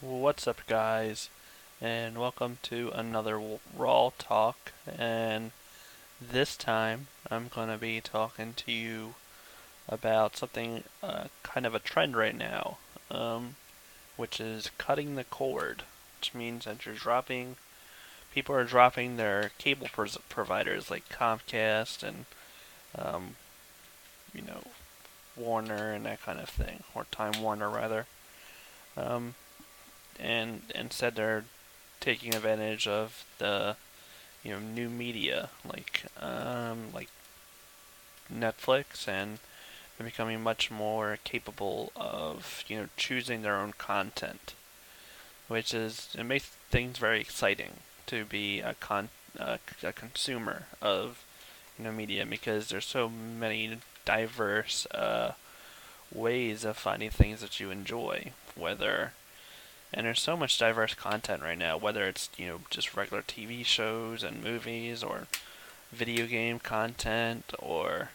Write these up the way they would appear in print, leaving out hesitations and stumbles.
What's up, guys, and welcome to another Raw Talk. And this time, I'm going to be talking to you about something kind of a trend right now, um, which is cutting the cord, which means that people are dropping their cable providers like Comcast and, um, you know, Warner and that kind of thing, or Time Warner rather. Um, and instead, they're taking advantage of the new media like Netflix, and they're becoming much more capable of choosing their own content, which is it makes things very exciting to be a consumer of media, because there's so many diverse ways of finding things that you enjoy, whether and there's so much diverse content right now, whether it's just regular TV shows and movies, or video game content, or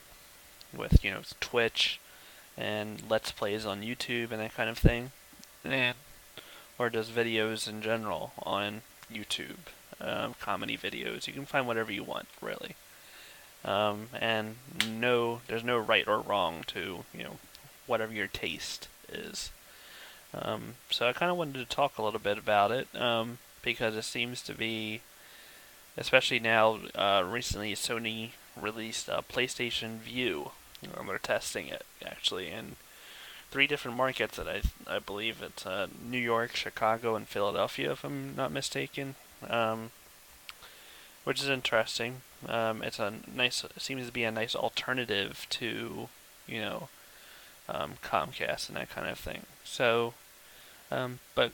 with Twitch and Let's Plays on YouTube and that kind of thing, and or just videos in general on YouTube, comedy videos. You can find whatever you want, really, and no, there's no right or wrong to whatever your taste is. So I kind of wanted to talk a little bit about it, because it seems to be, especially now, recently Sony released PlayStation Vue. They're testing it actually in three different markets that I believe it's New York, Chicago, and Philadelphia, if I'm not mistaken. Which is interesting. It seems to be a nice alternative to you know Comcast and that kind of thing. So, but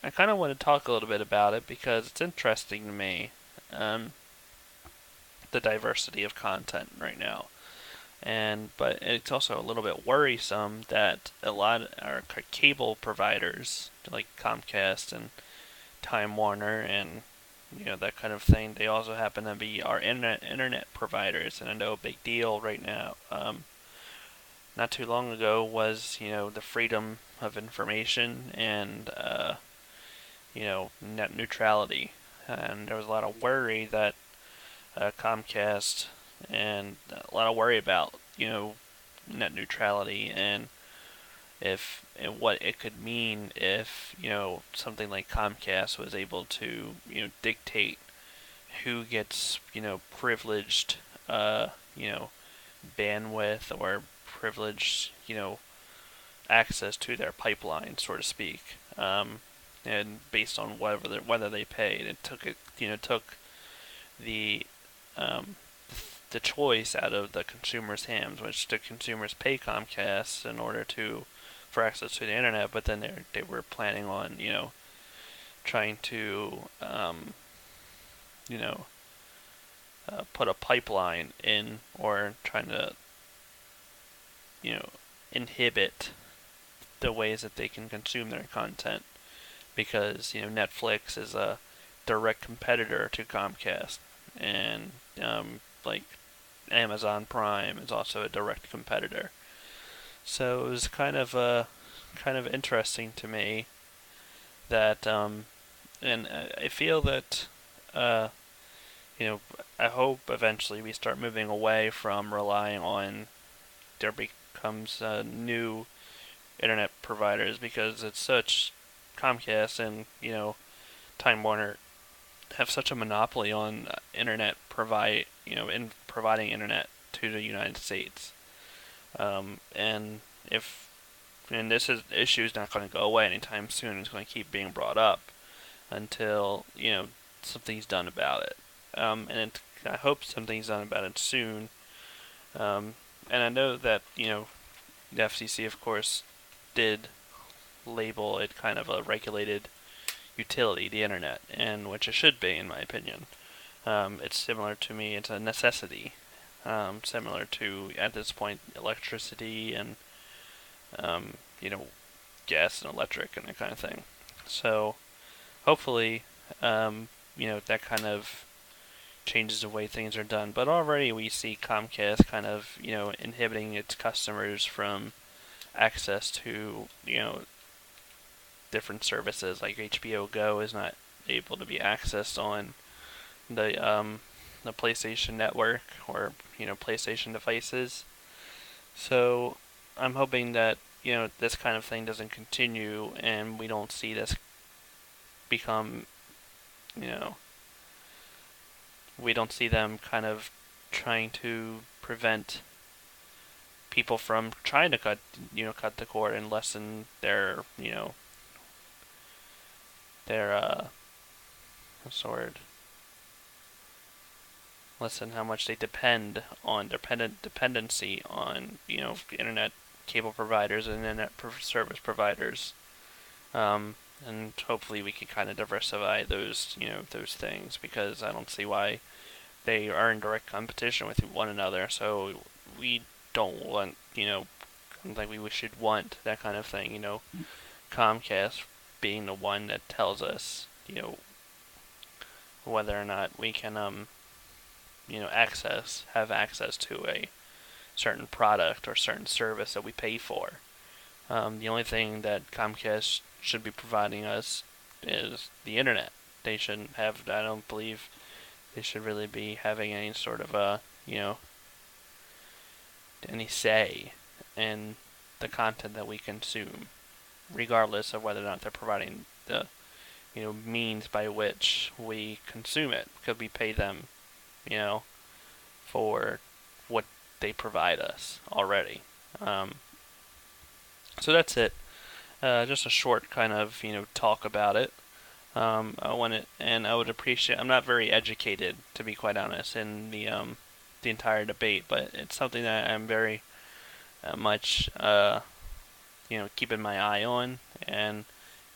I kind of want to talk a little bit about it because it's interesting to me, um, the diversity of content right now. But it's also a little bit worrisome that a lot of our cable providers like Comcast and Time Warner and that kind of thing, they also happen to be our internet providers. And I know a big deal right now, not too long ago, was the freedom of information and net neutrality. And there was a lot of worry that Comcast, and a lot of worry about net neutrality, and if and what it could mean if something like Comcast was able to dictate who gets privileged you know bandwidth, or privileged access to their pipeline, so to speak, and based on whether they paid. It took the um, the choice out of the consumer's hands, which the consumers pay Comcast in order to for access to the internet, but then they were planning on trying to you know put a pipeline in, or trying to you know inhibit the ways that they can consume their content, because Netflix is a direct competitor to Comcast, and like Amazon Prime is also a direct competitor. So it was kind of interesting to me that, and I feel that uh, you know I hope eventually we start moving away from relying on there becomes new internet providers, because it's such Comcast and Time Warner have such a monopoly on internet provide in providing internet to the United States. And if and this issue is not going to go away anytime soon. It's going to keep being brought up until something's done about it. I hope something's done about it soon. And I know that the FCC, of course, did label it kind of a regulated utility, the internet, and which it should be, in my opinion. It's similar to me. It's a necessity, similar to, at this point, electricity and um, you know gas and electric and that kind of thing. So hopefully, that kind of changes the way things are done. But already we see Comcast kind of inhibiting its customers from access to different services like HBO Go is not able to be accessed on the PlayStation Network or PlayStation devices. So I'm hoping that this kind of thing doesn't continue and we don't see this become you know we don't see them kind of trying to prevent people from trying to cut the cord and lessen their what's the word lessen how much they depend on dependency on internet cable providers and internet service providers. And hopefully we can kind of diversify those things, because I don't see why they are in direct competition with one another. So we don't want I don't think we should want that kind of thing. Comcast being the one that tells us whether or not we can have access to a certain product or certain service that we pay for. The only thing that Comcast should be providing us is the internet. They shouldn't have. I don't believe they should really be having any sort of any say in the content that we consume, regardless of whether or not they're providing the means by which we consume it, because we pay them for what they provide us already. So that's it. Just a short kind of talk about it. I want it, and I would appreciate. I'm not very educated, to be quite honest, in the entire debate, but it's something that I'm very much keeping my eye on and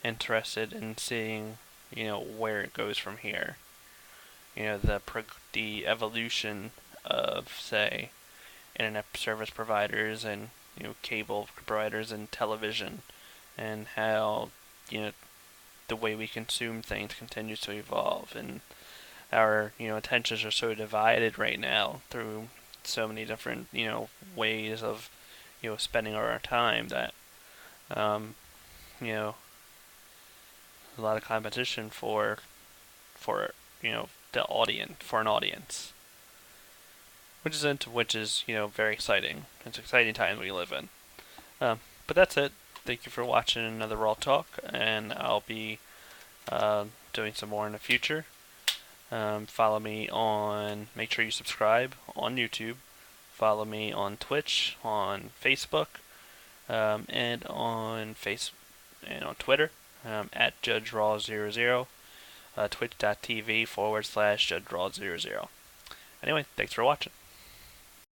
interested in seeing where it goes from here. The evolution of, say, internet service providers and cable providers and television, and how the way we consume things continues to evolve, and our attentions are so divided right now through so many different ways of spending our time, that you know a lot of competition for an audience, which is very exciting. It's exciting times we live in. But that's it. Thank you for watching another Raw Talk, and I'll be doing some more in the future. Follow me on. Make sure you subscribe on YouTube. Follow me on Twitch, on Facebook, and on Twitter at JudgeRaw00. Twitch.tv/JudgeRaw00. Anyway, thanks for watching.